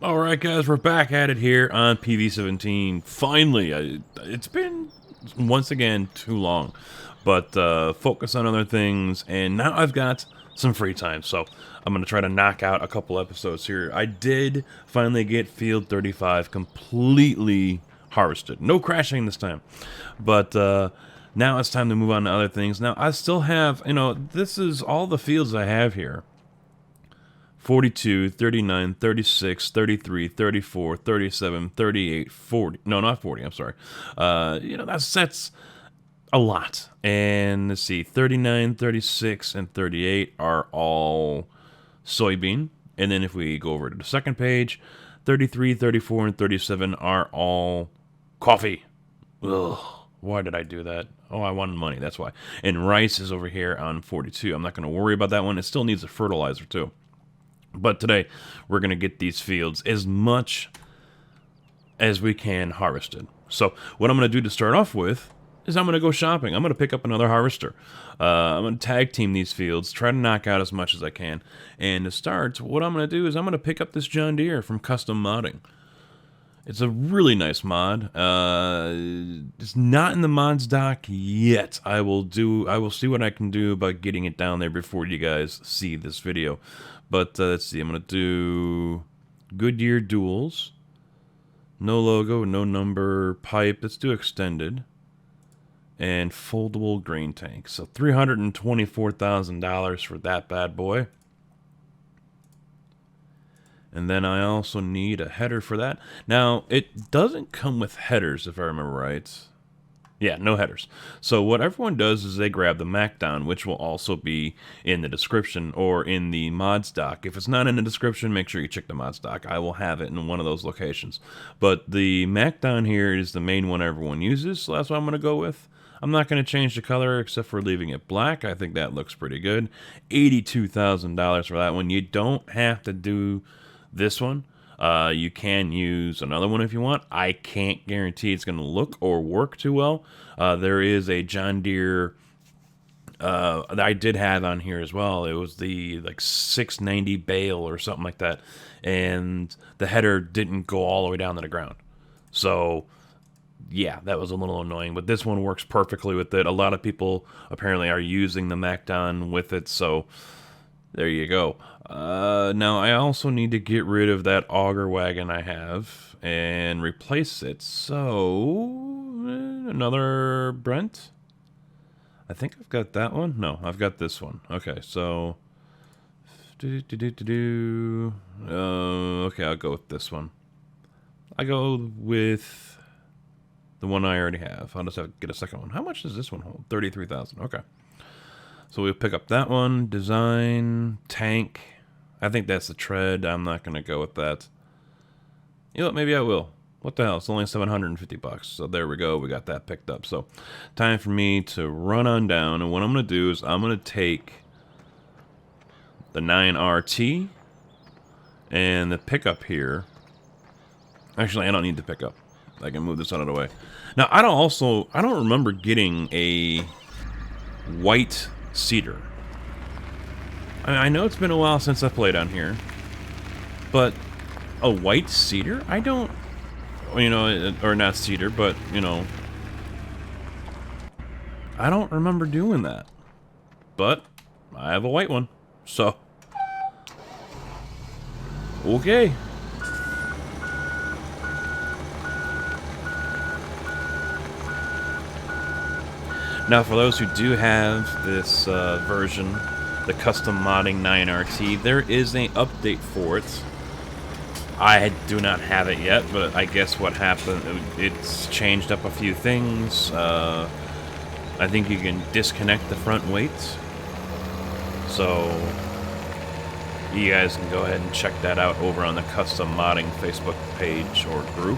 Alright guys, we're back at it here on PV17. Finally, it's been, once again, too long. But focus on other things, and now I've got some free time, so I'm going to try to knock out a couple episodes here. I did finally get Field 35 completely harvested. No crashing this time. But now it's time to move on to other things. Now, I still have, this is all the fields I have here. 42, 39, 36, 33, 34, 37, 38, 40. No, not 40, I'm sorry. That's a lot. And let's see, 39, 36, and 38 are all soybean. And then if we go over to the second page, 33, 34, and 37 are all coffee. Ugh, why did I do that? Oh, I wanted money, that's why. And rice is over here on 42. I'm not going to worry about that one. It still needs a fertilizer, too. But today, we're going to get these fields as much as we can harvested. So what I'm going to do to start off with is I'm going to go shopping. I'm going to pick up another harvester. I'm going to tag team these fields, try to knock out as much as I can. And to start, what I'm going to do is I'm going to pick up this John Deere from Custom Modding. It's a really nice mod. It's not in the mods doc yet. I will see what I can do about getting it down there before you guys see this video. But let's see, I'm going to do Goodyear duals. No logo, no number, pipe. Let's do extended. And foldable grain tank. So $324,000 for that bad boy. And then I also need a header for that. Now, it doesn't come with headers, if I remember right. Yeah, no headers. So what everyone does is they grab the MacDown, which will also be in the description or in the mods doc. If it's not in the description, make sure you check the mods doc. I will have it in one of those locations. But the MacDown here is the main one everyone uses, so that's what I'm going to go with. I'm not going to change the color except for leaving it black. I think that looks pretty good. $82,000 for that one. You don't have to do this one. You can use another one if you want. I can't guarantee it's going to look or work too well. There is a John Deere that I did have on here as well. It was the 690 bale or something like that, and the header didn't go all the way down to the ground. So yeah, that was a little annoying, but this one works perfectly with it. A lot of people apparently are using the MacDown with it, so there you go. Now, I also need to get rid of that auger wagon I have and replace it. So, another Brent? I think I've got that one. No, I've got this one. Okay, so... okay, I'll go with this one. I go with the one I already have. I'll just have to get a second one. How much does this one hold? 33,000. Okay. So we'll pick up that one. Design, tank. I think that's the tread. I'm not going to go with that. You know what? Maybe I will. What the hell? It's only $750. So there we go. We got that picked up. So time for me to run on down. And what I'm going to do is I'm going to take the 9RT and the pickup here. Actually, I don't need the pickup. I can move this out of the way. Now, I don't remember getting a white cedar. I know it's been a while since I played on here, but a white cedar? I don't, or not cedar, but, I don't remember doing that. But I have a white one, so okay. Now, for those who do have this version, the custom modding 9RT, there is an update for it. I do not have it yet, but I guess what happened, it's changed up a few things. I think you can disconnect the front weights. So you guys can go ahead and check that out over on the custom modding Facebook page or group.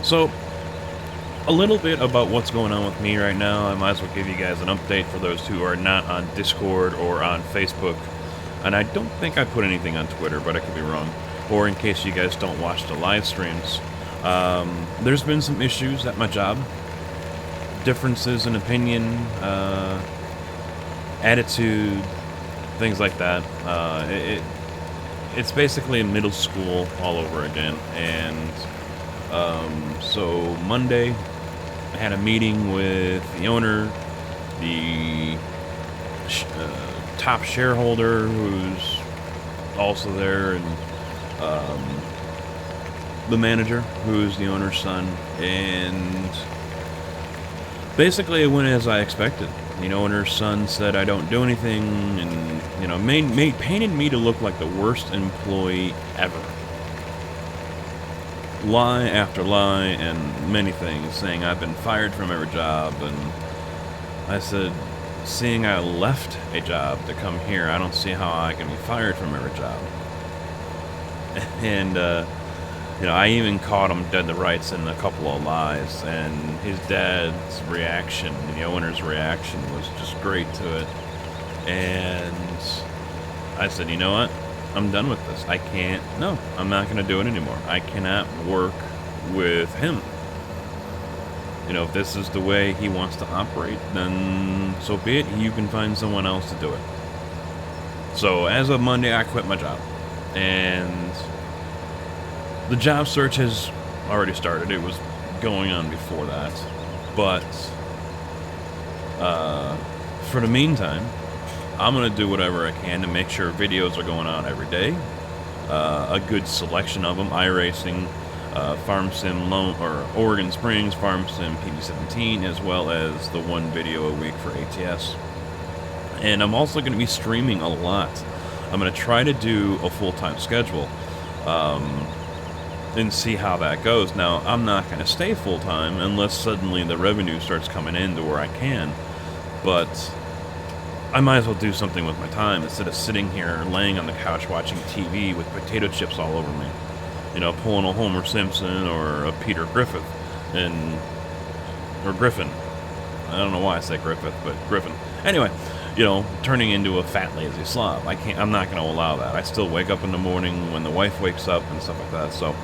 So, a little bit about what's going on with me right now. I might as well give you guys an update for those who are not on Discord or on Facebook. And I don't think I put anything on Twitter, but I could be wrong. Or in case you guys don't watch the live streams. There's been some issues at my job. differences in opinion, attitude, things like that. It's basically a middle school all over again. And so Monday, I had a meeting with the owner, the top shareholder, who's also there, and the manager, who's the owner's son, and basically it went as I expected. The owner's son said I don't do anything, and painted me to look like the worst employee ever. Lie after lie and many things, saying I've been fired from every job, and I said, seeing I left a job to come here, I don't see how I can be fired from every job. And I even caught him dead to rights in a couple of lies, and his dad's reaction, the owner's reaction, was just great to it. And I said, you know what? I'm done with this. I'm not going to do it anymore. I cannot work with him. If this is the way he wants to operate, then so be it. You can find someone else to do it. So as of Monday, I quit my job. And the job search has already started. It was going on before that. But for the meantime, I'm going to do whatever I can to make sure videos are going on every day. A good selection of them. iRacing, Farm Sim Oregon Springs, Farm Sim PV17, as well as the one video a week for ATS. And I'm also going to be streaming a lot. I'm going to try to do a full-time schedule and see how that goes. Now, I'm not going to stay full-time unless suddenly the revenue starts coming in to where I can. But I might as well do something with my time instead of sitting here laying on the couch watching TV with potato chips all over me. Pulling a Homer Simpson or a Peter Griffin. Or Griffin. I don't know why I say Griffith, but Griffin. Anyway, turning into a fat, lazy slob. I'm not going to allow that. I still wake up in the morning when the wife wakes up and stuff like that. So,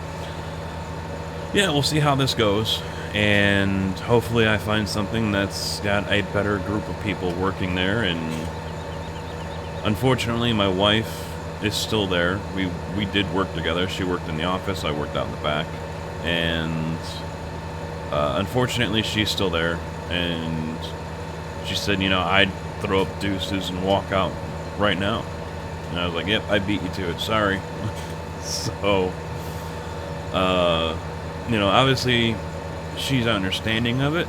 yeah, we'll see how this goes. And hopefully I find something that's got a better group of people working there. And unfortunately, my wife is still there. We did work together. She worked in the office. I worked out in the back. And unfortunately, she's still there. And she said, I'd throw up deuces and walk out right now. And I was like, yep, I beat you to it. Sorry. So, obviously, she's understanding of it.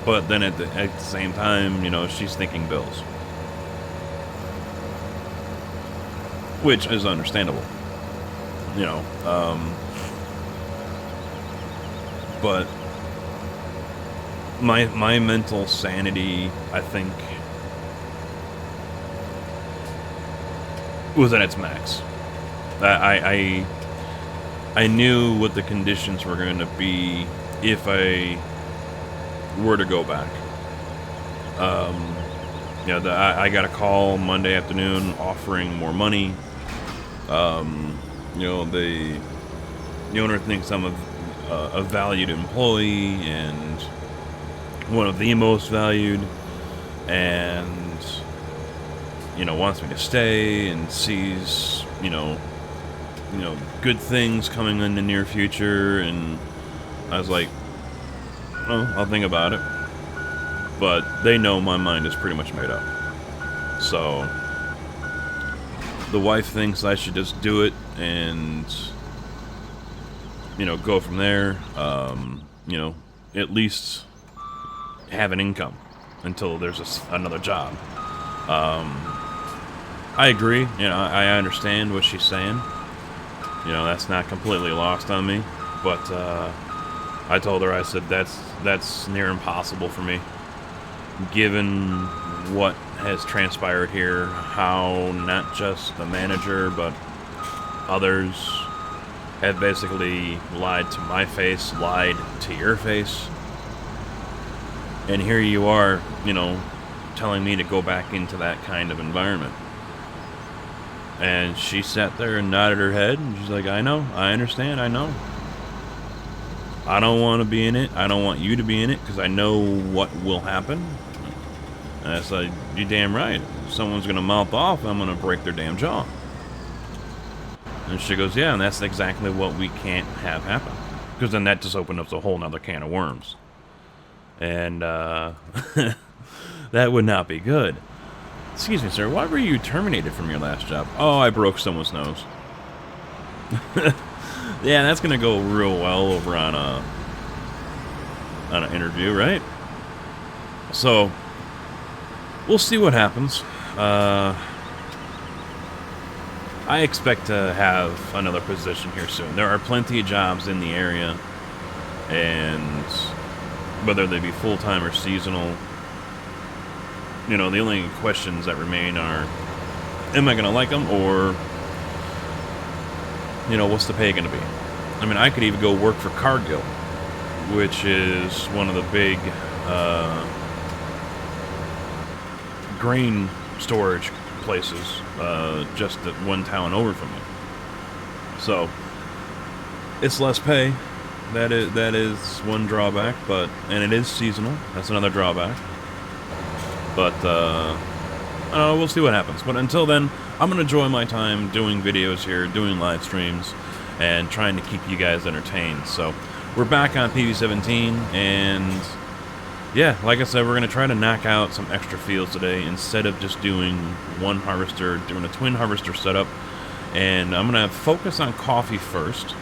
But then at the same time, she's thinking bills. Which is understandable. But my mental sanity, I think, was at its max. I knew what the conditions were going to be if I were to go back. I got a call Monday afternoon offering more money. The owner thinks I'm a valued employee and one of the most valued, and wants me to stay and sees good things coming in the near future. And I was like, oh, I'll think about it. But they know my mind is pretty much made up. So the wife thinks I should just do it and go from there. At least have an income until there's another job. I agree. I understand what she's saying. That's not completely lost on me. But I told her, I said, that's near impossible for me. Given what has transpired here, how not just the manager, but others have basically lied to my face, lied to your face. And here you are, telling me to go back into that kind of environment. And she sat there and nodded her head, and she's like, I know, I understand, I know. I don't want to be in it. I don't want you to be in it because I know what will happen. And it's like, you're damn right. If someone's going to mouth off, I'm going to break their damn jaw. And she goes, yeah, and that's exactly what we can't have happen. Because then that just opened up a whole nother can of worms. And that would not be good. Excuse me, sir, why were you terminated from your last job? Oh, I broke someone's nose. Yeah, that's going to go real well over on an interview, right? So, we'll see what happens. I expect to have another position here soon. There are plenty of jobs in the area, and whether they be full-time or seasonal, you know, the only questions that remain are, am I going to like them, or, you know, what's the pay going to be? I mean, I could even go work for Cargill, which is one of the big grain storage places just at one town over from me. So it's less pay. That is one drawback, and it is seasonal. That's another drawback. But we'll see what happens. But until then, I'm gonna enjoy my time doing videos here, doing live streams, and trying to keep you guys entertained. So we're back on PV17, and yeah, like I said, we're going to try to knock out some extra fields today instead of just doing one harvester, doing a twin harvester setup. And I'm going to focus on coffee first.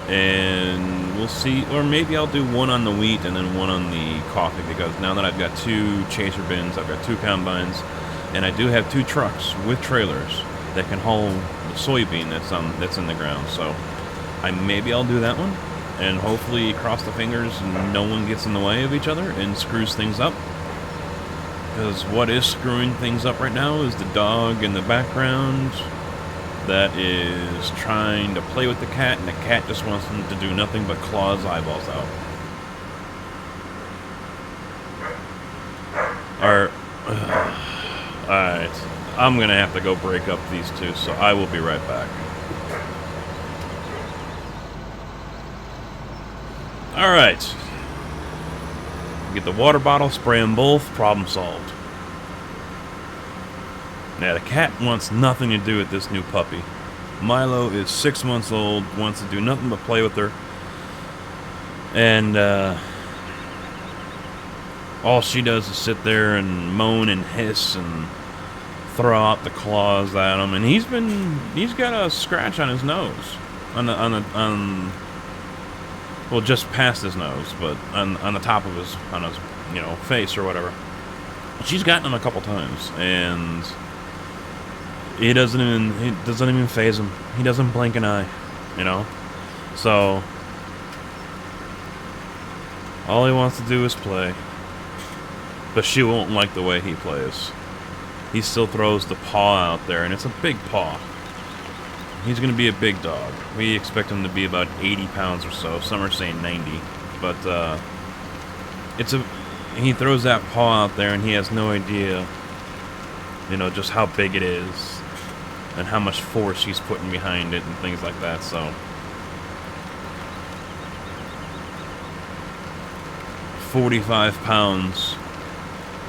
And we'll see, or maybe I'll do one on the wheat and then one on the coffee, because now that I've got 2 chaser bins, I've got 2 combines, and I do have 2 trucks with trailers that can haul the soybean that's in the ground. So maybe I'll do that one. And hopefully, cross the fingers, no one gets in the way of each other and screws things up. Because what is screwing things up right now is the dog in the background that is trying to play with the cat, and the cat just wants him to do nothing but claw his eyeballs out. Alright, I'm going to have to go break up these 2, so I will be right back. Alright. Get the water bottle, spray them both, problem solved. Now, the cat wants nothing to do with this new puppy. Milo is 6 months old, wants to do nothing but play with her. And, all she does is sit there and moan and hiss and throw out the claws at him. And he's got a scratch on his nose. Well, just past his nose, but on the top of his, you know, face or whatever. She's gotten him a couple times, and it doesn't even faze him. He doesn't blink an eye, you know. So all he wants to do is play, but she won't like the way he plays. He still throws the paw out there, and it's a big paw. He's going to be a big dog. We expect him to be about 80 pounds or so. Some are saying 90. But he throws that paw out there, and he has no idea, you know, just how big it is and how much force he's putting behind it and things like that. So 45 pounds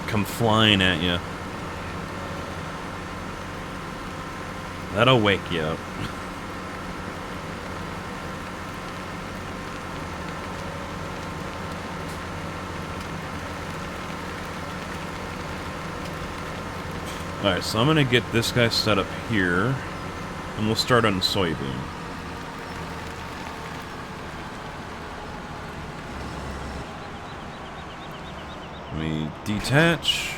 come flying at you. That'll wake you up. Alright, so I'm going to get this guy set up here, and we'll start on the soybean. Let me detach.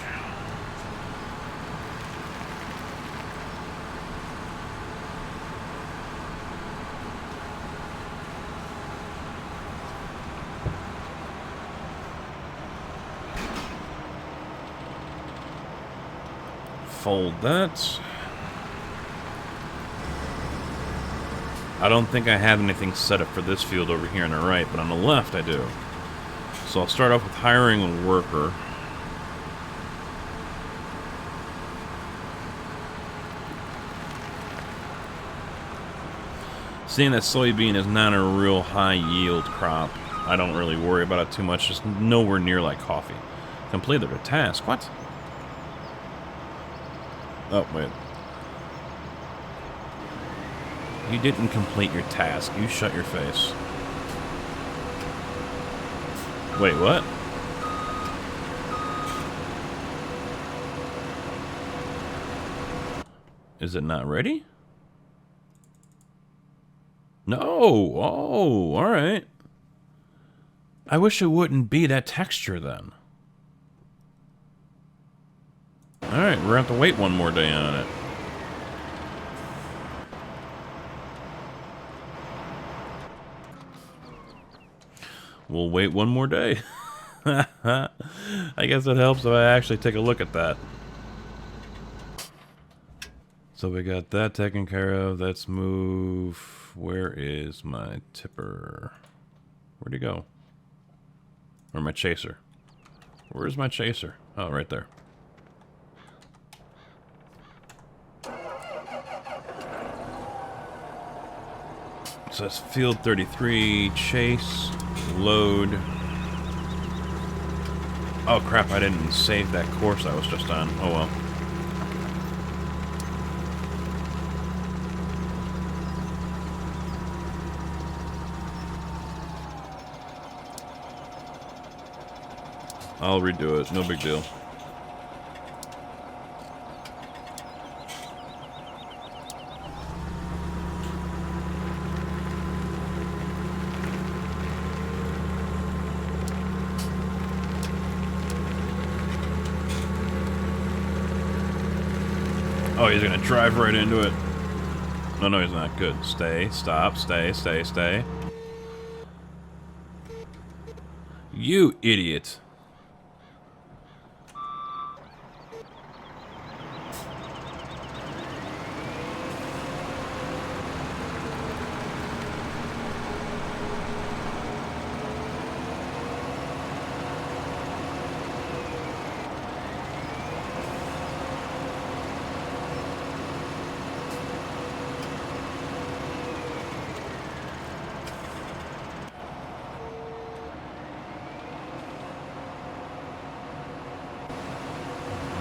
Fold that. I don't think I have anything set up for this field over here on the right, but on the left I do. So I'll start off with hiring a worker. Seeing that soybean is not a real high yield crop, I don't really worry about it too much. Just nowhere near like coffee. Completed a task. What? Oh, wait. You didn't complete your task. You shut your face. Wait, what? Is it not ready? No. Oh, alright. I wish it wouldn't be that texture then. Alright, we're gonna have to wait one more day on it. We'll wait one more day. I guess it helps if I actually take a look at that. So we got that taken care of. Let's move. Where is my tipper? Where'd he go? Or my chaser? Where's my chaser? Oh, right there. So that's field 33, chase, load. Oh crap, I didn't save that course I was just on. Oh well. I'll redo it, no big deal. Oh, he's gonna drive right into it. No, he's not. Good. Stay, stop, stay. You idiot.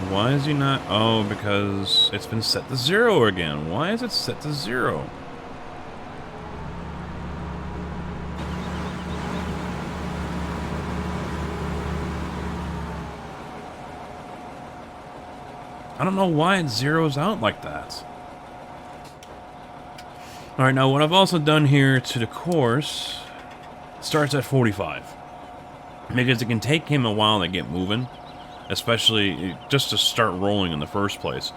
Why is he not? Oh, because it's been set to 0 again. Why is it set to 0? I don't know why it zeroes out like that. Alright, now what I've also done here to the course starts at 45. Because it can take him a while to get moving. Especially just to start rolling in the first place.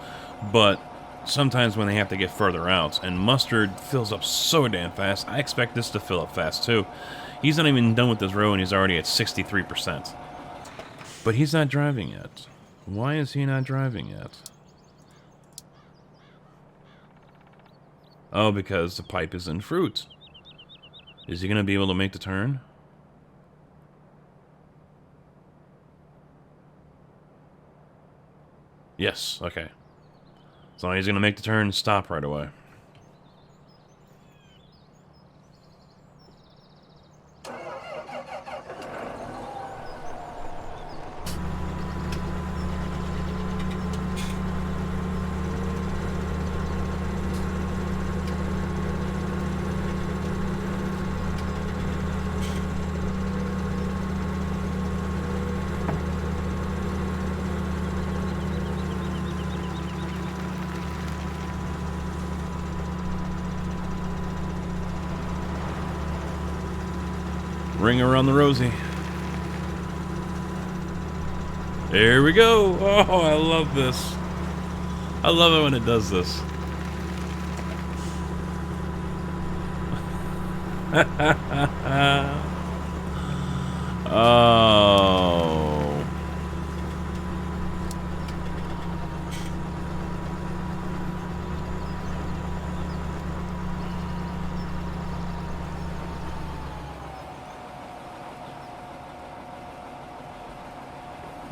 But sometimes when they have to get further out, and mustard fills up so damn fast, I expect this to fill up fast too. He's not even done with this row and he's already at 63%. But he's not driving yet. Why is he not driving yet? Oh, because the pipe is in fruit. Is he going to be able to make the turn? Yes, okay. So he's going to make the turn and stop right away. Ring around the rosy. There we go. Oh, I love this. I love it when it does this. Oh.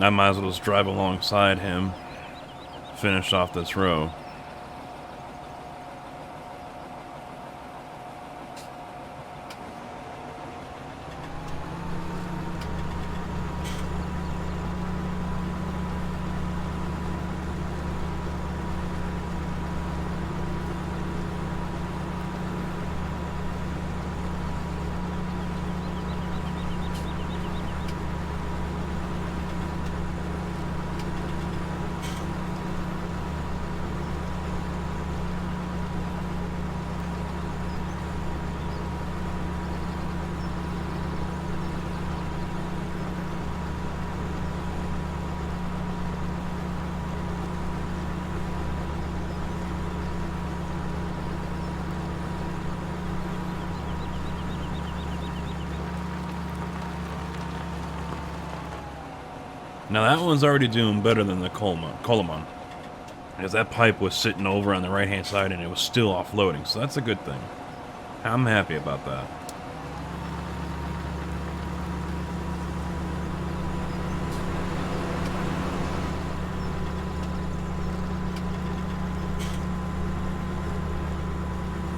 I might as well just drive alongside him, finish off this row. Now that one's already doing better than the Coleman. Because that pipe was sitting over on the right-hand side and it was still offloading, so that's a good thing. I'm happy about that.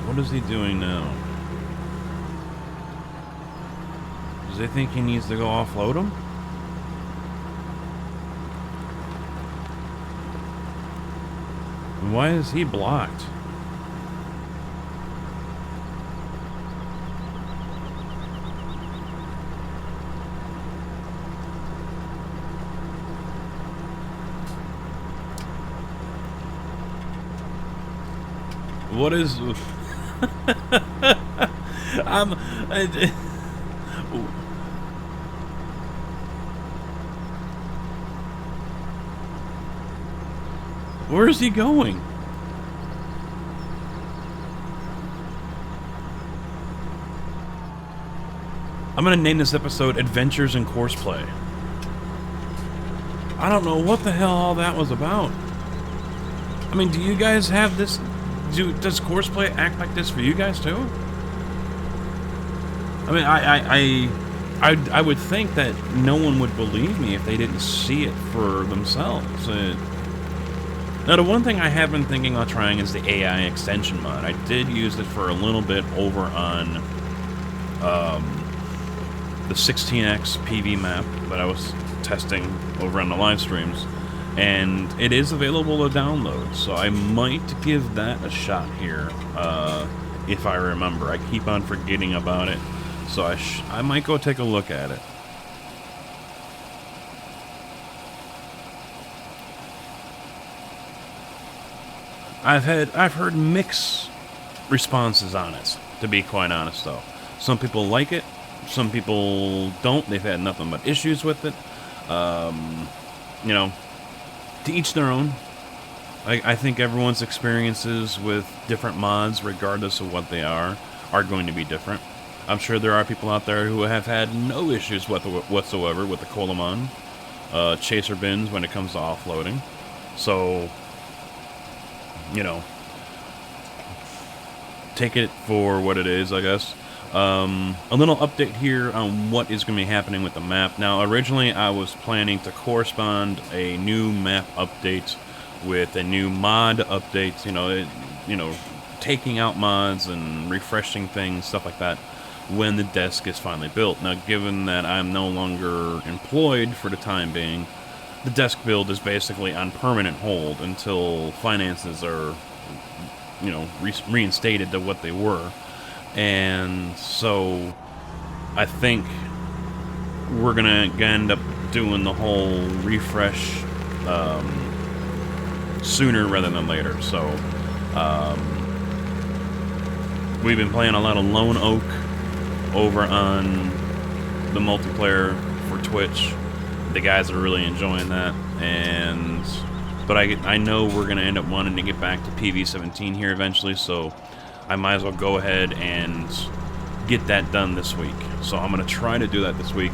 What is he doing now? Does he think he needs to go offload him? Why is he blocked? What is... Where is he going? I'm gonna name this episode Adventures in Courseplay. I don't know what the hell all that was about. I mean, do you guys have this? Does Courseplay act like this for you guys too? I mean, I would think that no one would believe me if they didn't see it for themselves. Now, the one thing I have been thinking about trying is the AI extension mod. I did use it for a little bit over on the 16x PV map that I was testing over on the live streams, and it is available to download, so I might give that a shot here, if I remember. I keep on forgetting about it, so I might go take a look at it. I've heard mixed responses on it, to be quite honest, though. Some people like it, some people don't. They've had nothing but issues with it. You know, to each their own. I think everyone's experiences with different mods, regardless of what they are going to be different. I'm sure there are people out there who have had no issues whatsoever with the Coleman chaser bins when it comes to offloading. So, you know, take it for what it is, I guess. A little update here on what is going to be happening with the map. Now, originally I was planning to correspond a new map update with a new mod update, you know, taking out mods and refreshing things, stuff like that, when the desk is finally built. Now, given that I'm no longer employed for the time being, the desk build is basically on permanent hold until finances are, you know, reinstated to what they were. And so I think we're gonna end up doing the whole refresh sooner rather than later. So we've been playing a lot of Lone Oak over on the multiplayer for Twitch. The guys are really enjoying that, but I know we're gonna end up wanting to get back to PV17 here eventually, so I might as well go ahead and get that done this week. So I'm gonna try to do that this week.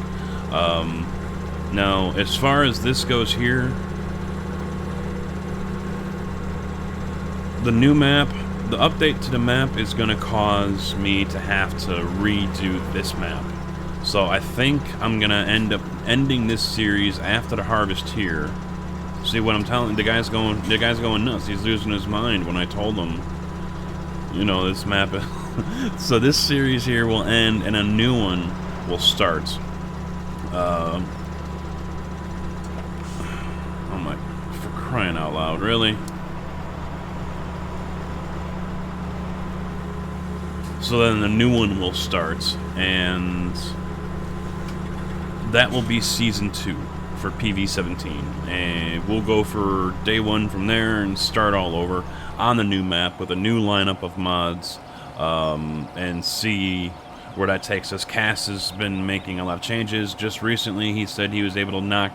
Now, as far as this goes here, the new map, the update to the map is gonna cause me to have to redo this map. So I think I'm gonna end up ending this series after the harvest here. See what I'm telling? The guy's going nuts. He's losing his mind when I told him, you know, this map. So this series here will end and a new one will start. Oh my, for crying out loud, really? So then the new one will start, and that will be Season 2 for PV17. And we'll go for day 1 from there and start all over on the new map with a new lineup of mods, and see where that takes us. Cass has been making a lot of changes. Just recently, he said he was able to knock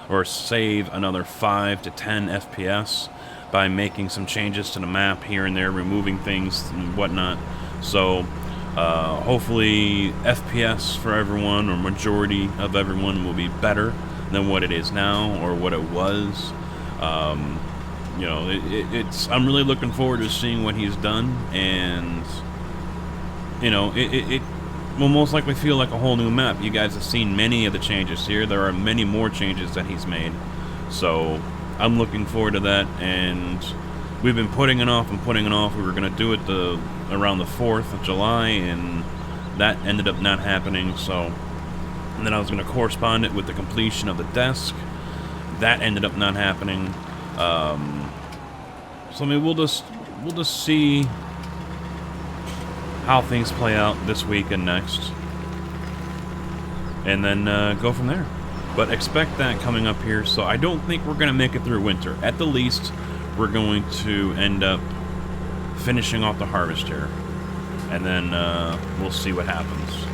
or save another 5 to 10 FPS by making some changes to the map here and there, removing things and whatnot. So hopefully FPS for everyone, or majority of everyone, will be better. than what it is now or what it was. You know, it's I'm really looking forward to seeing what he's done, and you know, it will most likely feel like a whole new map. You guys have seen many of the changes here. There are many more changes that he's made, so I'm looking forward to that. And we've been putting it off and putting it off. We were going to do it around the 4th of July, and that ended up not happening. So, and then I was going to correspond it with the completion of the desk. That ended up not happening. So I mean, we'll just see how things play out this week and next, and then go from there. But expect that coming up here. So I don't think we're gonna make it through winter. At the least, we're going to end up finishing off the harvest here, and then we'll see what happens.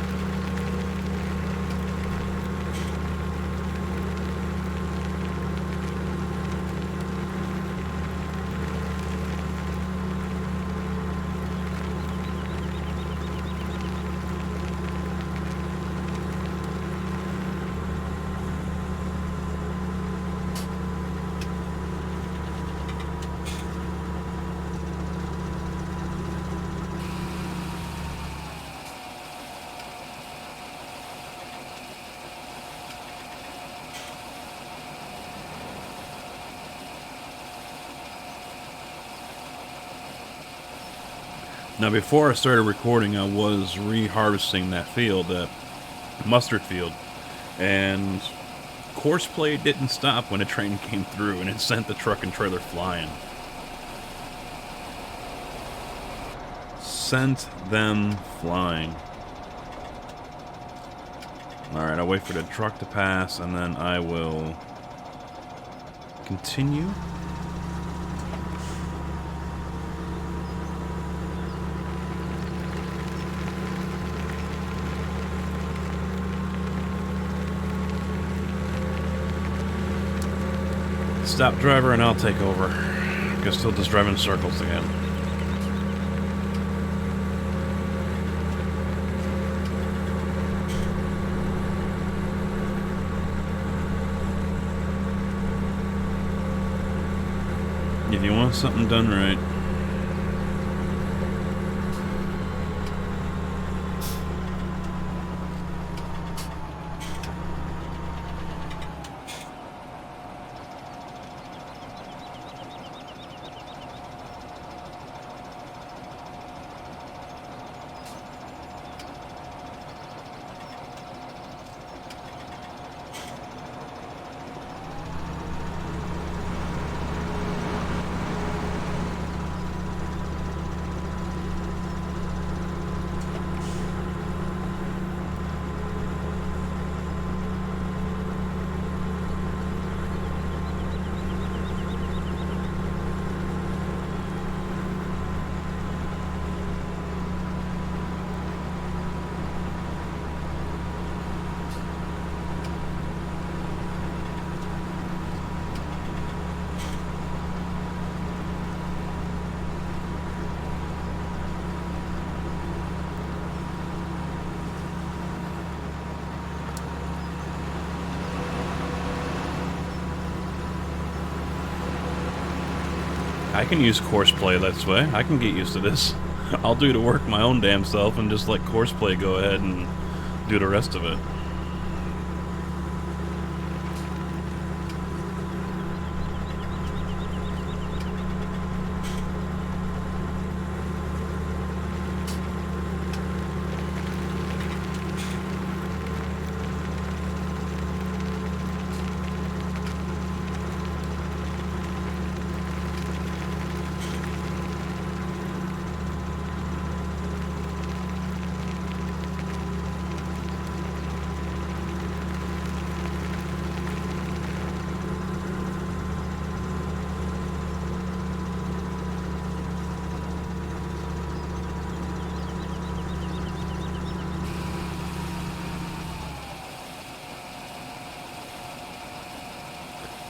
Now, before I started recording, I was re-harvesting that field, that mustard field, and courseplay didn't stop when a train came through, and it sent the truck and trailer flying. Sent them flying. Alright, I'll wait for the truck to pass, and then I will continue. Stop driver and I'll take over. Guess he'll just drive in circles again. If you want something done right, I can use courseplay this way. I can get used to this. I'll do the work my own damn self and just let courseplay go ahead and do the rest of it.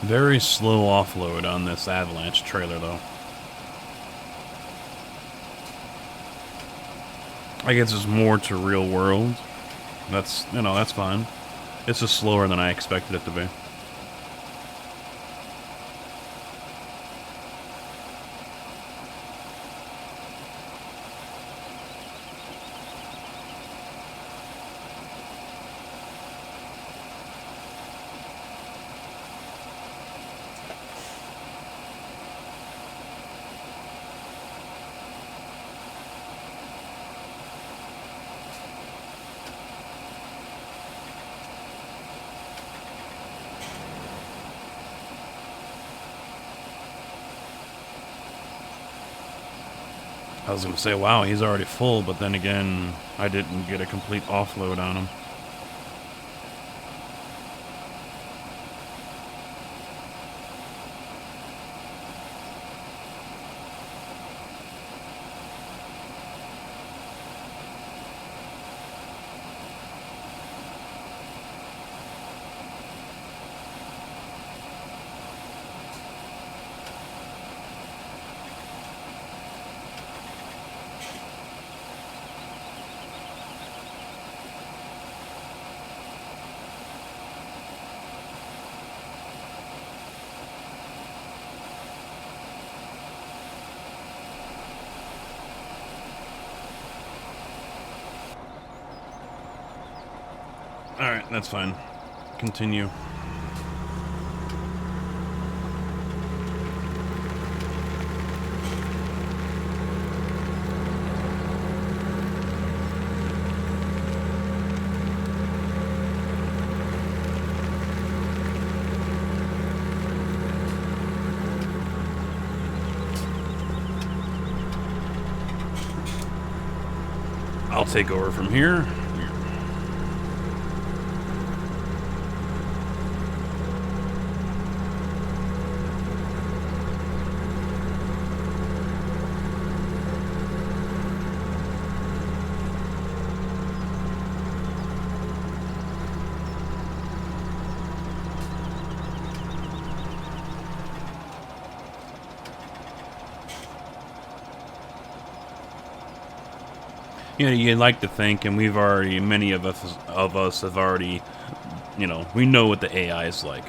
Very slow offload on this Avalanche trailer, though. I guess it's more to real world. That's, you know, that's fine. It's just slower than I expected it to be. I was going to say, wow, he's already full, but then again, I didn't get a complete offload on him. Alright, that's fine. Continue. I'll take over from here. You know, you'd like to think, and we've already, many of us have already, you know, we know what the AI is like.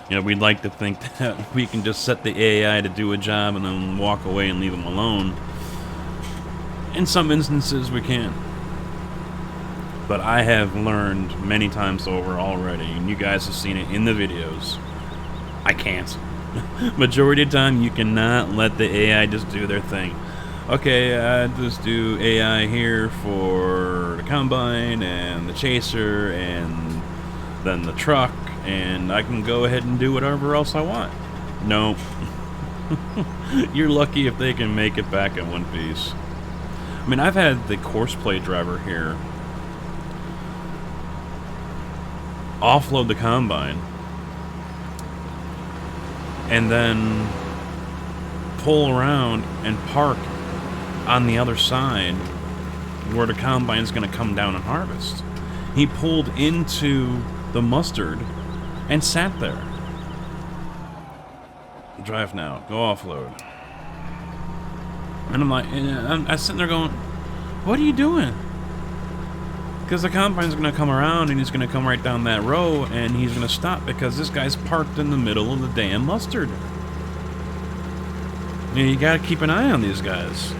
You know, we'd like to think that we can just set the AI to do a job and then walk away and leave them alone. In some instances, we can. But I have learned many times over already, and you guys have seen it in the videos, I can't. Majority of the time, you cannot let the AI just do their thing. Okay, I just do AI here for the combine and the chaser and then the truck, and I can go ahead and do whatever else I want. No. You're lucky if they can make it back in one piece. I mean, I've had the courseplay driver here offload the combine and then pull around and park on the other side where the combine is going to come down and harvest. He pulled into the mustard and sat there. Drive now. Go offload. And I'm like, I'm sitting there going, what are you doing? Because the combine's going to come around and he's going to come right down that row and he's going to stop because this guy's parked in the middle of the damn mustard. You got to keep an eye on these guys.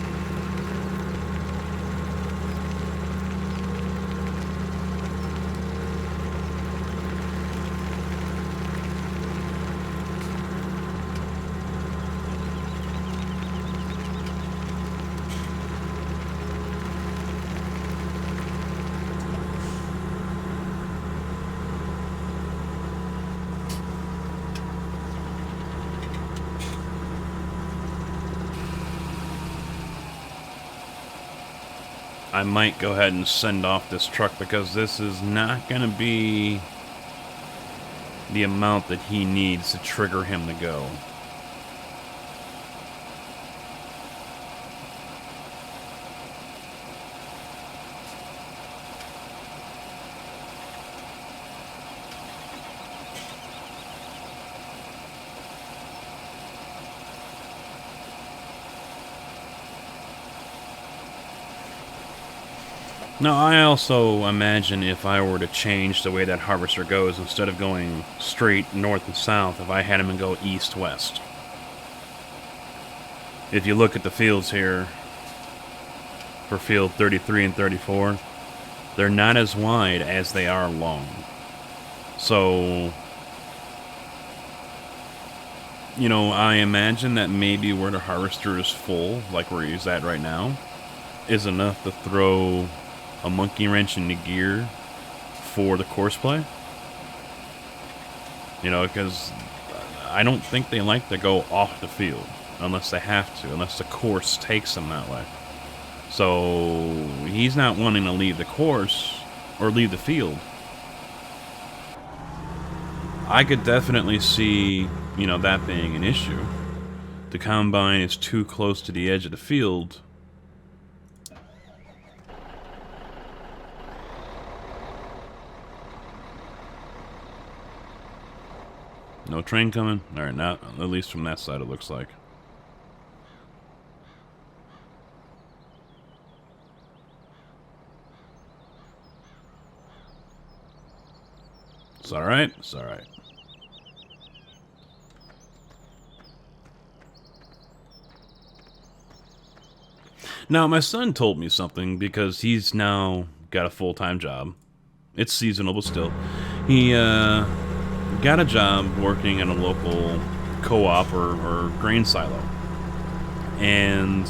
I might go ahead and send off this truck because this is not going to be the amount that he needs to trigger him to go. Now, I also imagine if I were to change the way that harvester goes, instead of going straight north and south, if I had him go east-west. If you look at the fields here, for field 33 and 34, they're not as wide as they are long. So, you know, I imagine that maybe where the harvester is full, like where he's at right now, is enough to throw a monkey wrench into gear for the course play. You know, because I don't think they like to go off the field unless they have to, unless the course takes them that way. So he's not wanting to leave the course or leave the field. I could definitely see, you know, that being an issue. The combine is too close to the edge of the field. No train coming? Alright, not at least from that side it looks like. It's alright? It's alright. Now, my son told me something because he's now got a full-time job. It's seasonal, but still. He got a job working in a local co-op or grain silo. And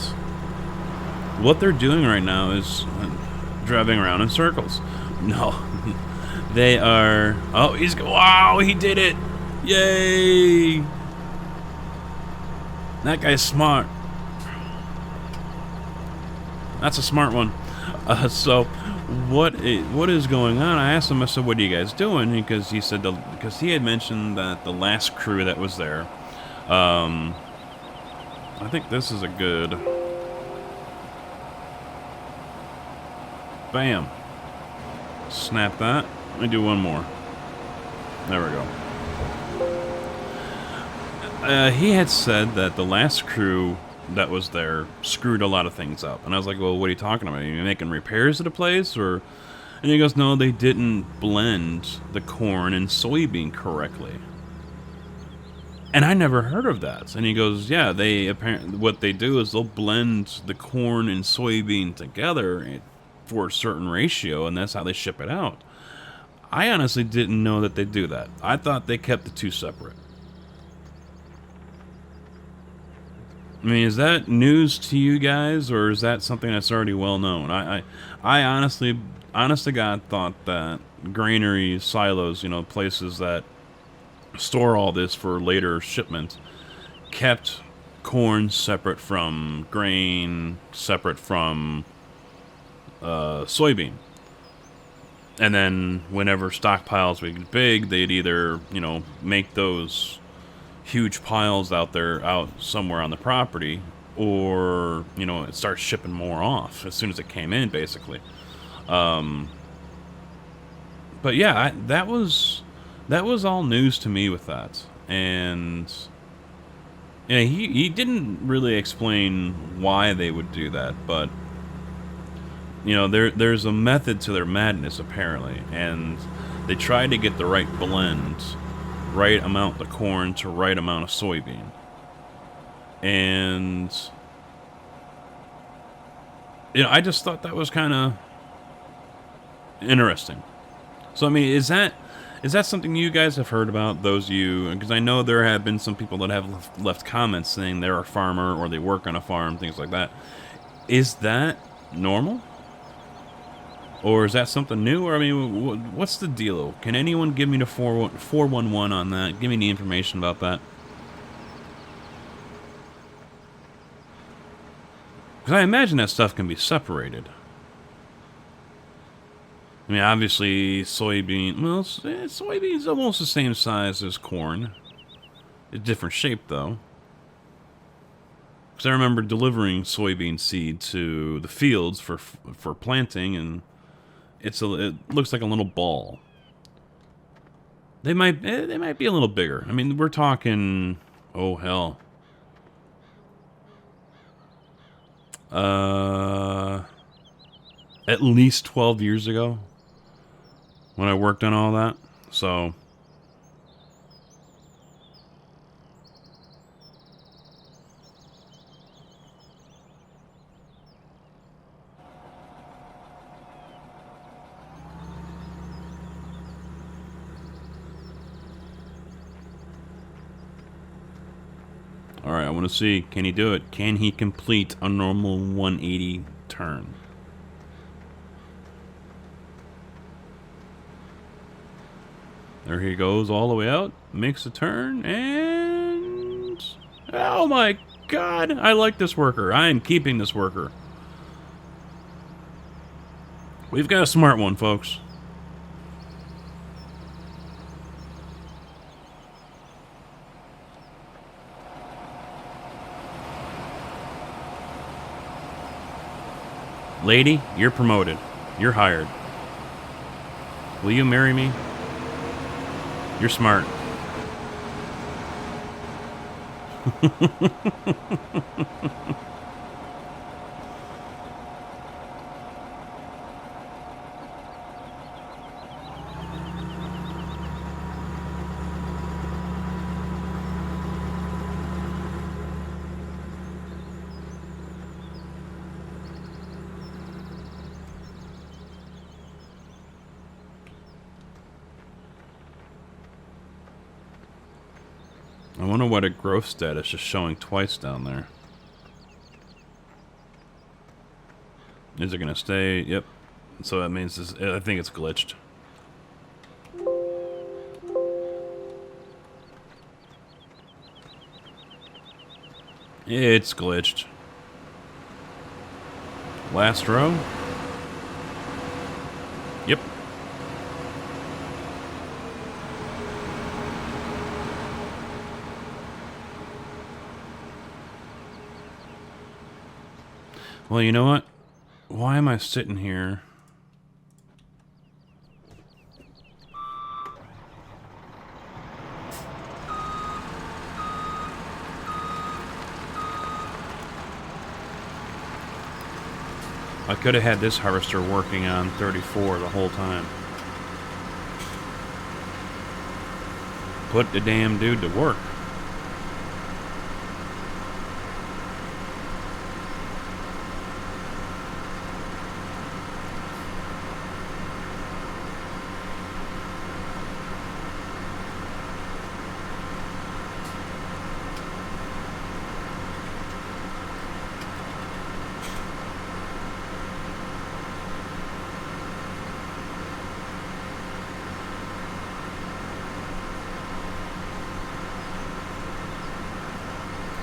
what they're doing right now is driving around in circles. No. They are... Oh, wow, he did it! Yay! That guy's smart. That's a smart one. So, what is going on? I asked him, I said, what are you guys doing? Because he said, because he had mentioned that the last crew that was there, I think this is a good... Bam. Snap that. Let me do one more. There we go. He had said that the last crew that was there screwed a lot of things up. And I was like, well, what are you talking about? Are you making repairs to the place? Or... And he goes, no, they didn't blend the corn and soybean correctly. And I never heard of that. And he goes, yeah, they apparently, what they do is they'll blend the corn and soybean together for a certain ratio, and that's how they ship it out. I honestly didn't know that they do that. I thought they kept the two separate. I mean, is that news to you guys, or is that something that's already well known? I honestly, honest to God, thought that granaries, silos, you know, places that store all this for later shipment, kept corn separate from grain, separate from soybean. And then whenever stockpiles would get big, they'd either, you know, make those huge piles out somewhere on the property, or, you know, it starts shipping more off as soon as it came in, basically. But yeah, that was all news to me with that. And yeah, he didn't really explain why they would do that, but you know, there's a method to their madness, apparently, and they try to get the right blend, right amount of corn to right amount of soybean. And you know, I just thought that was kind of interesting. So I mean, is that something you guys have heard about, those of you, because I know there have been some people that have left comments saying they're a farmer or they work on a farm, things like that. Is that normal? Or is that something new? Or, I mean, what's the deal? Can anyone give me the 411 on that? Give me the information about that. Because I imagine that stuff can be separated. I mean, obviously, soybean... Well, soybean's almost the same size as corn. A different shape, though. Because I remember delivering soybean seed to the fields for planting, and it looks like a little ball. They might be a little bigger. I mean, we're talking... Oh, hell. At least 12 years ago, when I worked on all that. So... Alright, I want to see, can he do it? Can he complete a normal 180 turn? There he goes all the way out, makes a turn, and... Oh my god, I like this worker. I am keeping this worker. We've got a smart one, folks. Lady, you're promoted. You're hired. Will you marry me? You're smart. I wonder what a growth status is showing twice down there. Is it going to stay? Yep. So that means this, I think it's glitched. It's glitched. Last row? Yep. Well, you know what? Why am I sitting here? I could have had this harvester working on 34 the whole time. Put the damn dude to work.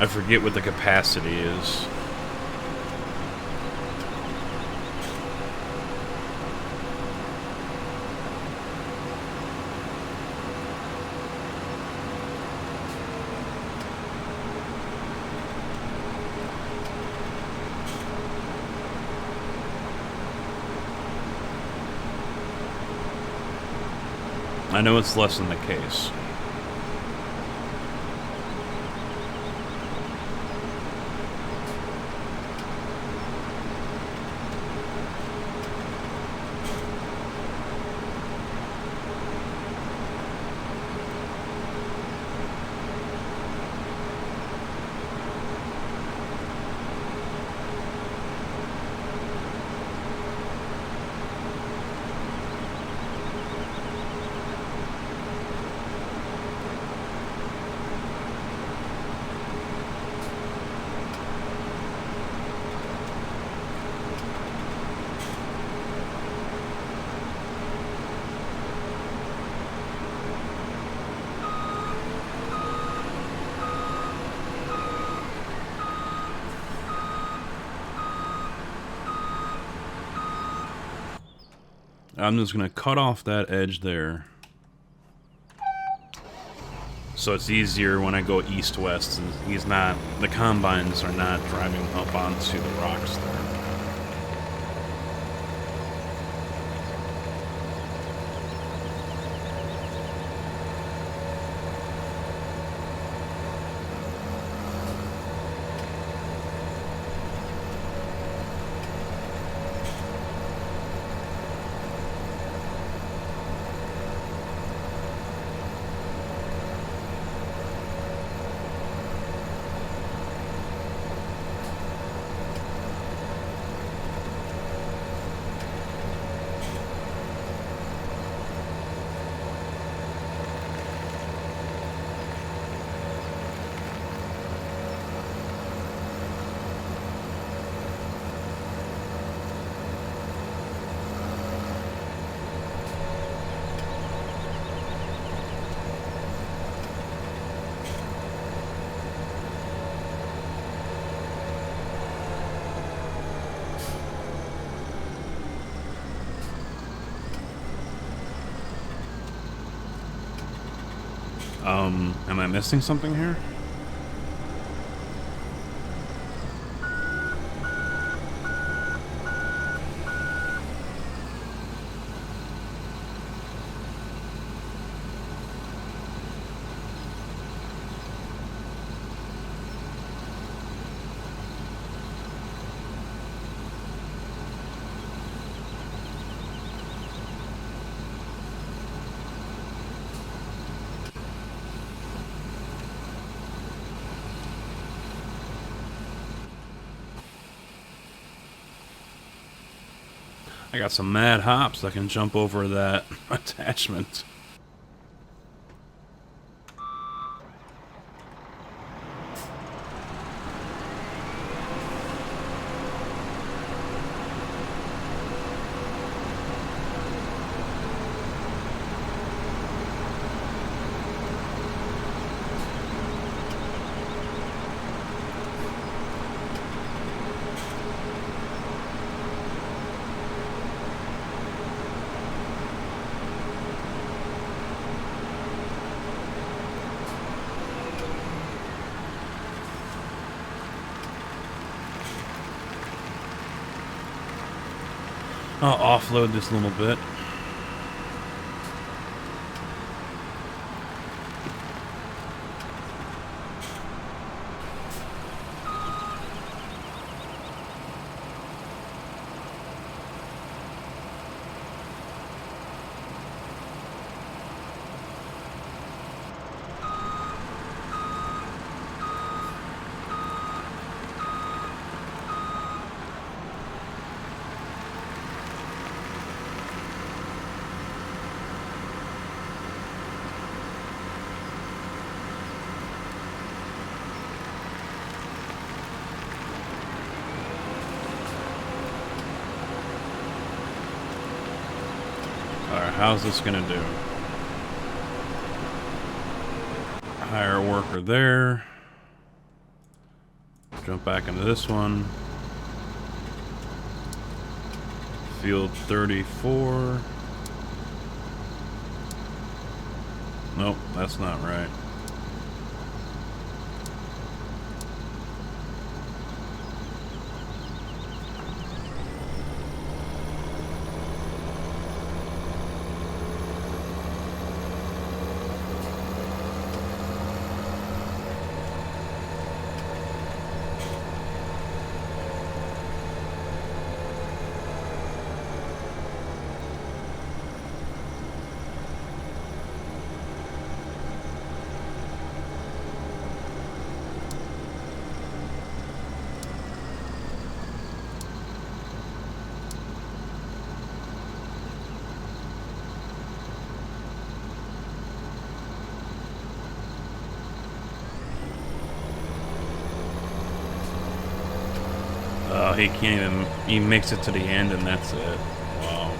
I forget what the capacity is. I know it's less than the case. I'm just going to cut off that edge there. So it's easier when I go east-west, and the combines are not driving up onto the rocks there. Am I missing something here? I got some mad hops that can jump over that attachment. I'll offload this a little bit. Alright, how's this gonna do? Hire a worker there. Jump back into this one. Field 34. Nope, that's not right. Oh, he can't even... He makes it to the end and that's it. Wow.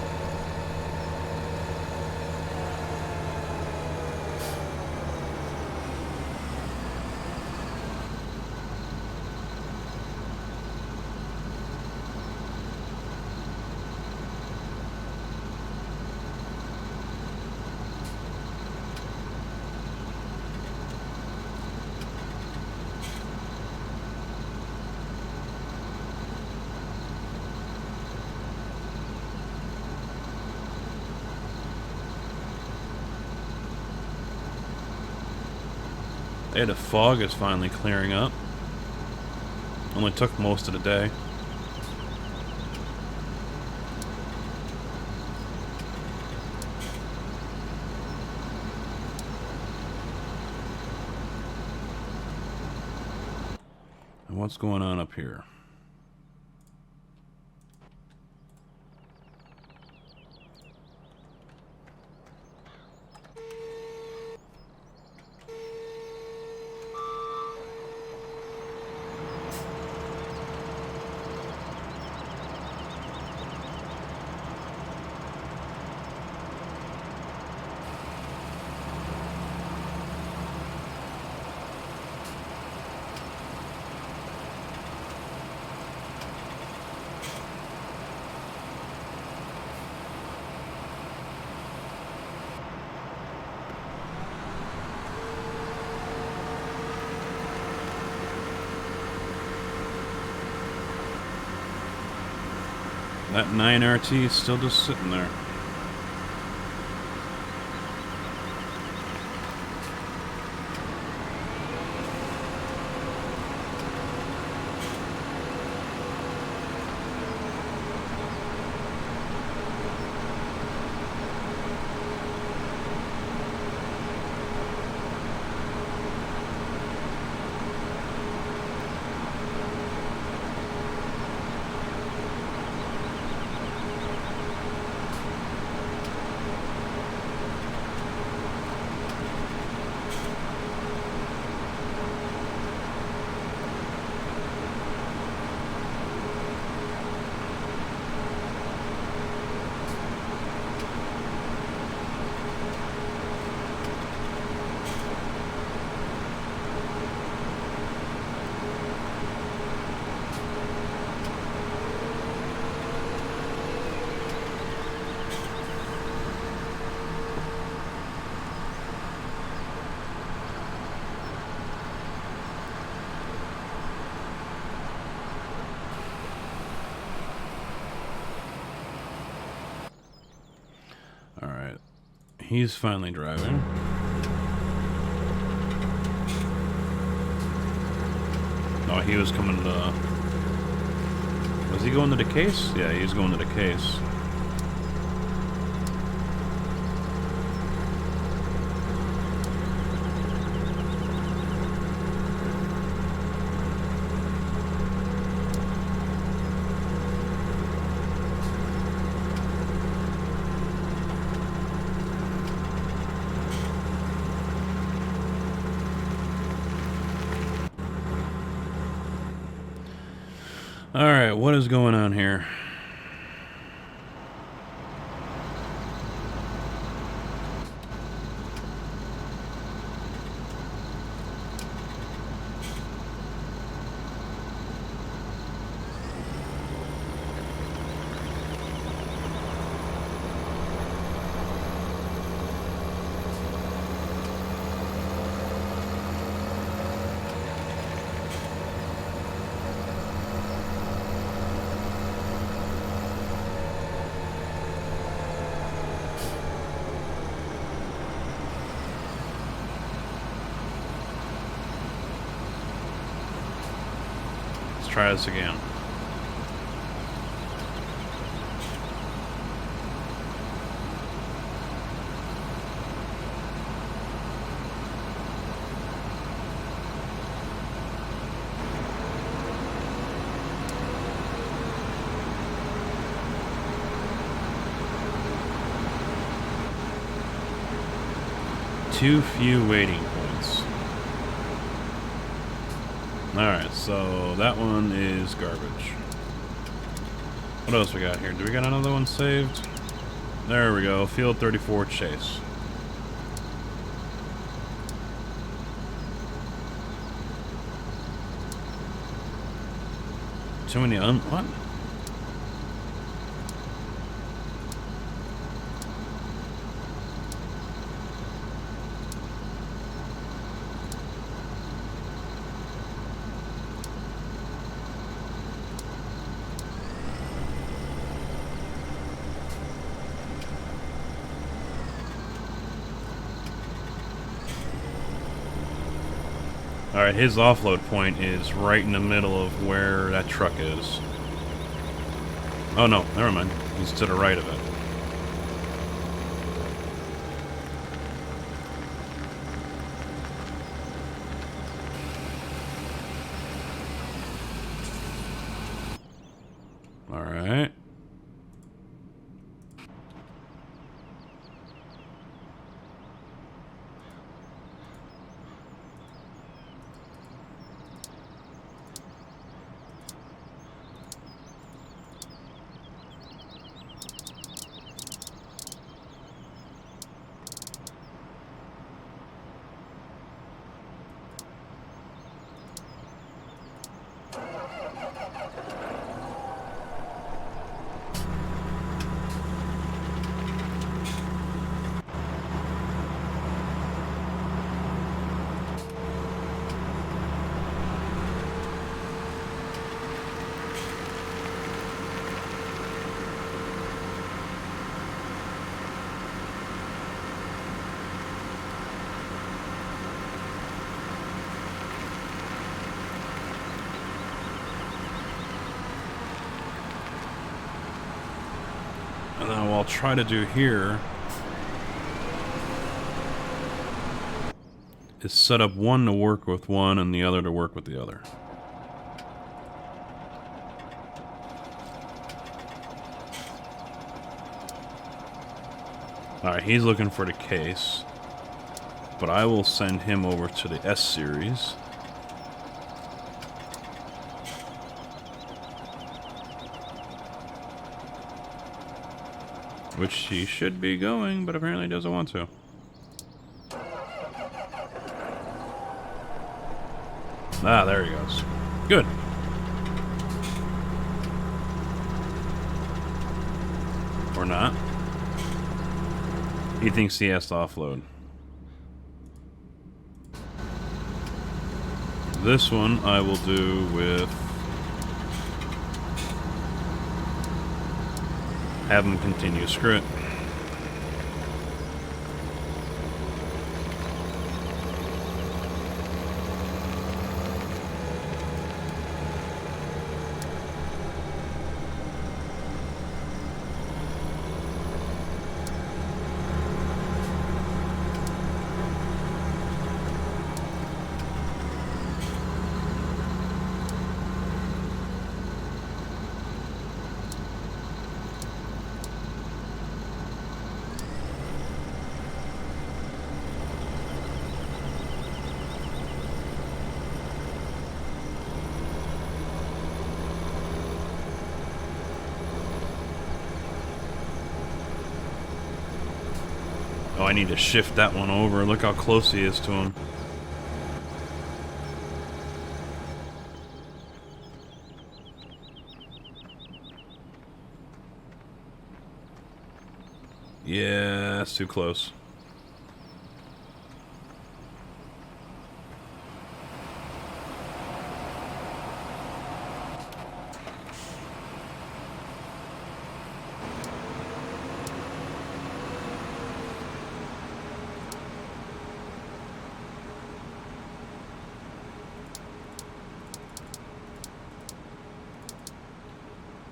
Hey, the fog is finally clearing up. Only took most of the day. And what's going on up here? That 9RT is still just sitting there. Alright. He's finally driving. Oh, he was coming to... Was he going to the case? Yeah, he was going to the case. Alright, what is going on here? Try this again. Too few waiting points. Alright, so that one is garbage. What else we got here? Do we got another one saved? There we go. Field 34 Chase. Too many what? Alright, his offload point is right in the middle of where that truck is. Oh no, never mind. He's to the right of it. Alright. And then what I'll try to do here is set up one to work with one and the other to work with the other. Alright, he's looking for the case. But I will send him over to the S series. Which he should be going, but apparently doesn't want to. Ah, there he goes. Good. Or not. He thinks he has to offload. This one I will do with... have him continue script. Oh, I need to shift that one over. Look how close he is to him. Yeah, that's too close.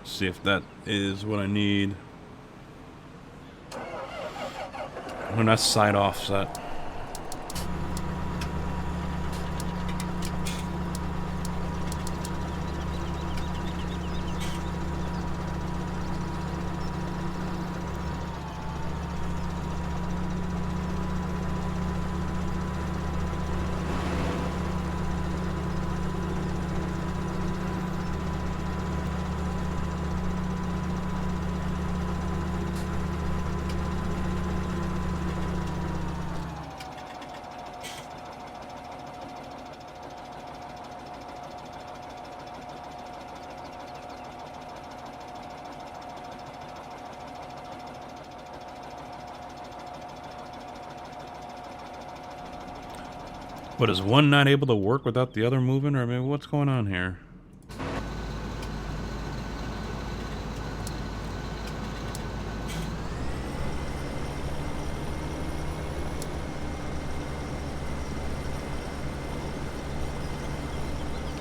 See if that is what I need. When that's side offset. But is one not able to work without the other moving? Or I mean, what's going on here?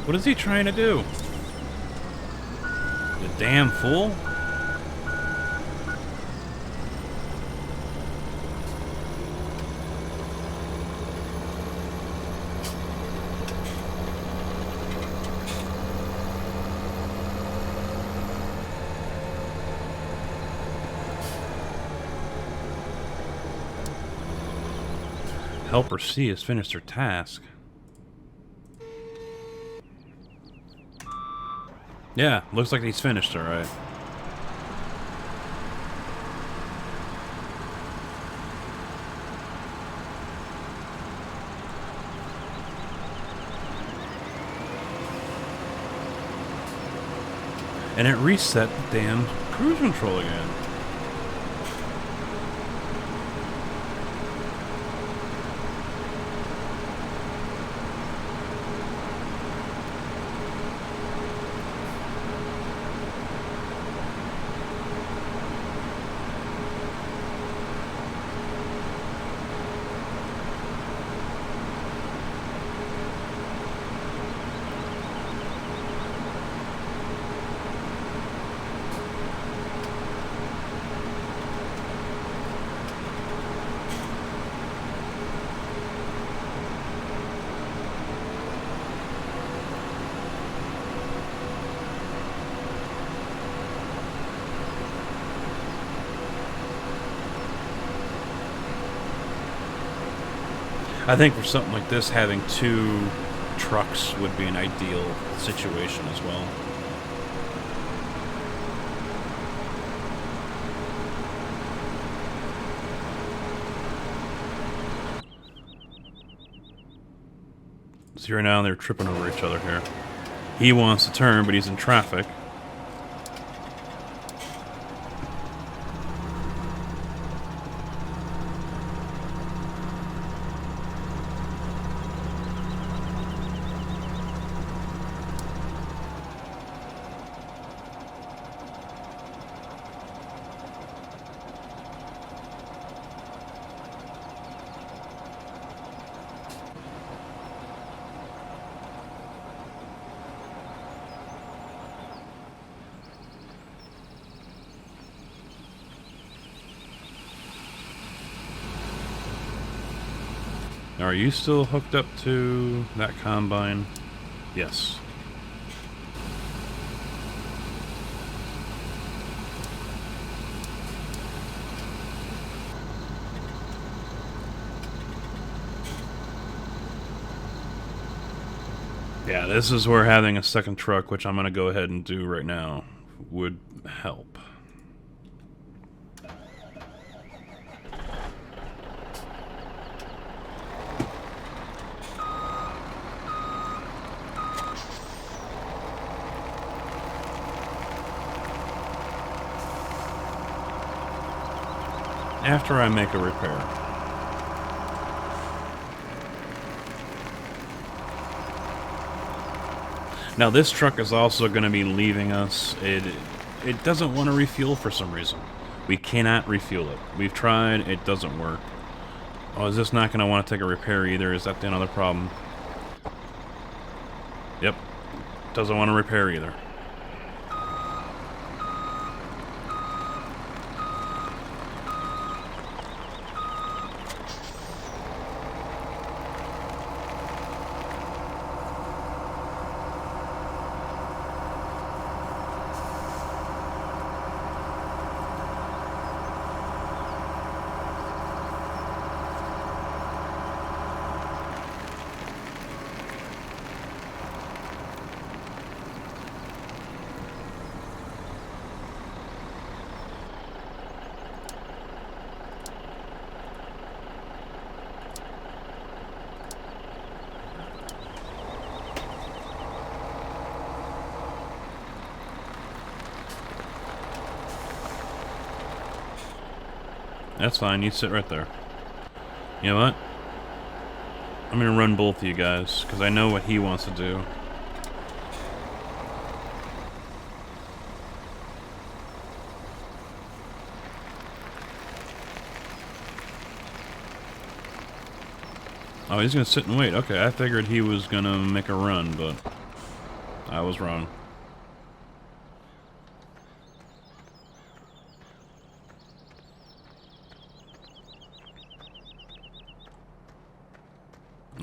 What is he trying to do? The damn fool? Helper C has finished her task. Yeah, looks like he's finished, alright. And it reset the damn cruise control again. I think for something like this, having 2 trucks would be an ideal situation as well. So right now they're tripping over each other here. He wants to turn, but he's in traffic. Are you still hooked up to that combine? Yes. Yeah, this is where having a second truck, which I'm going to go ahead and do right now, would help. After I make a repair. Now this truck is also going to be leaving us. It doesn't want to refuel for some reason. We cannot refuel it. We've tried, it doesn't work. Oh, is this not going to want to take a repair either? Is that the another problem? Yep. Doesn't want to repair either. That's fine, you sit right there. You know what? I'm gonna run both of you guys, because I know what he wants to do. Oh, he's gonna sit and wait. Okay, I figured he was gonna make a run, but I was wrong.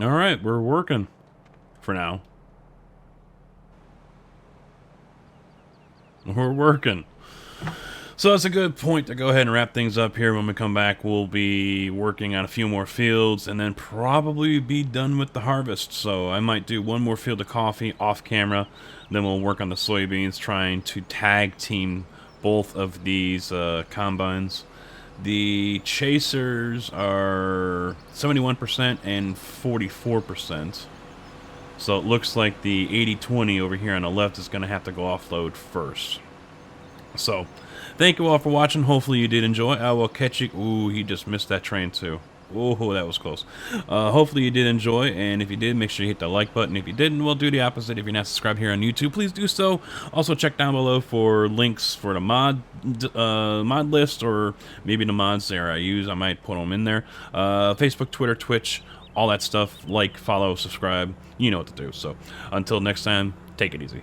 Alright, we're working. For now. We're working. So that's a good point to go ahead and wrap things up here. When we come back, we'll be working on a few more fields and then probably be done with the harvest. So I might do one more field of coffee off camera. Then we'll work on the soybeans, trying to tag team both of these combines. The chasers are 71% and 44%. So it looks like the 80-20 over here on the left is going to have to go offload first. So, thank you all for watching. Hopefully you did enjoy. I will catch you. Ooh, he just missed that train too. Oh, that was close. Hopefully you did enjoy, and if you did, make sure you hit the like button. If you didn't, well, do the opposite. If you're not subscribed here on YouTube, please do so. Also, check down below for links for the mod list, or maybe the mods there I use. I might put them in there. Facebook, Twitter, Twitch, all that stuff. Like, follow, subscribe. You know what to do. So, until next time, take it easy.